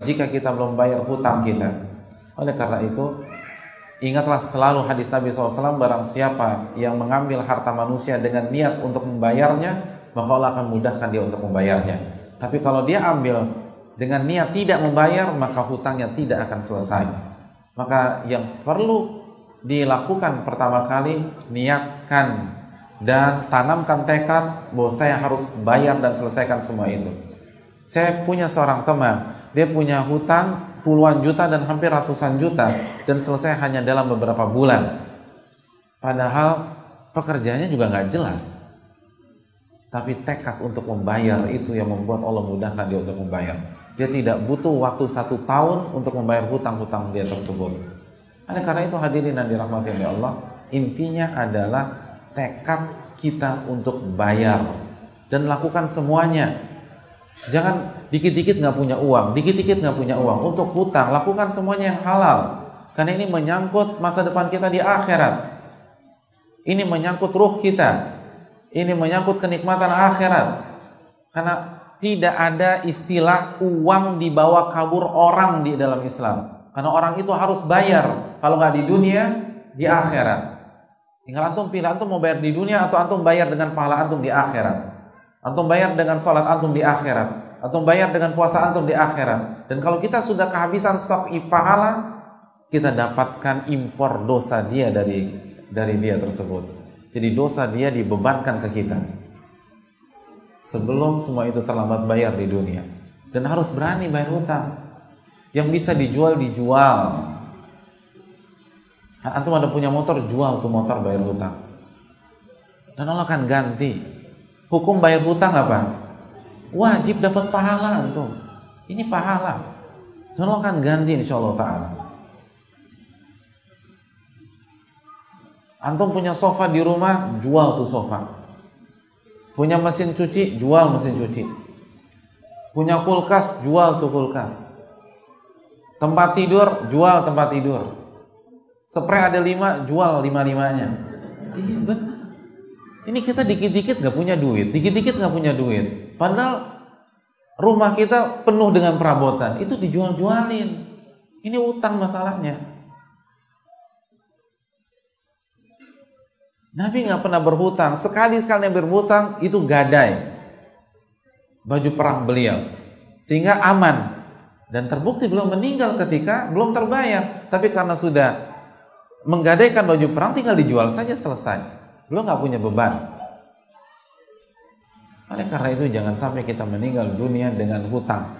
jika kita belum bayar hutang kita. Oleh karena itu, ingatlah selalu hadis Nabi SAW, barang siapa yang mengambil harta manusia dengan niat untuk membayarnya, maka Allah akan mudahkan dia untuk membayarnya. Tapi kalau dia ambil dengan niat tidak membayar, maka hutangnya tidak akan selesai. Maka yang perlu dilakukan pertama kali, niatkan dan tanamkan tekad bahwa saya harus bayar dan selesaikan semua itu. Saya punya seorang teman, dia punya hutang puluhan juta dan hampir ratusan juta, dan selesai hanya dalam beberapa bulan. Padahal pekerjaannya juga nggak jelas. Tapi tekad untuk membayar itu yang membuat Allah mudahkan dia untuk membayar. Dia tidak butuh waktu 1 tahun untuk membayar hutang-hutang dia tersebut. Oleh karena itu hadirin yang dirahmati oleh Allah, intinya adalah tekad kita untuk bayar dan lakukan semuanya. Jangan dikit-dikit nggak punya uang, dikit-dikit nggak punya uang. Untuk hutang, lakukan semuanya yang halal. Karena ini menyangkut masa depan kita di akhirat. Ini menyangkut ruh kita. Ini menyangkut kenikmatan akhirat. Karena tidak ada istilah uang dibawa kabur orang di dalam Islam. Karena orang itu harus bayar. Kalau nggak di dunia, di akhirat. Tinggal antum pilih, antum mau bayar di dunia atau antum bayar dengan pahala antum di akhirat. Antum bayar dengan sholat antum di akhirat. Antum bayar dengan puasa antum di akhirat. Dan kalau kita sudah kehabisan stok pahala, kita dapatkan impor dosa dia dari dia tersebut. Jadi dosa dia dibebankan ke kita sebelum semua itu terlambat bayar di dunia. Dan harus berani bayar hutang. Yang bisa dijual. Antum ada punya motor, jual tuh motor, bayar hutang. Dan Allah akan ganti. Hukum bayar hutang apa? Wajib dapat pahala antum. Ini pahala. Dan Allah akan ganti insyaallah ta'ala. Antum punya sofa di rumah, jual tuh sofa. Punya mesin cuci, jual mesin cuci. Punya kulkas, jual tuh kulkas. Tempat tidur, jual tempat tidur. Spray ada 5, jual 5-5-nya. Iya benar. Ini kita dikit-dikit gak punya duit, dikit-dikit gak punya duit. Padahal rumah kita penuh dengan perabotan, itu dijual-jualin. Ini utang masalahnya. Nabi gak pernah berhutang. Sekali-sekali berhutang itu gadai baju perang beliau, sehingga aman. Dan terbukti beliau meninggal ketika belum terbayar. Tapi karena sudah menggadaikan baju perang, tinggal dijual saja, selesai. Beliau gak punya beban. Oleh karena itu jangan sampai kita meninggal dunia dengan hutang.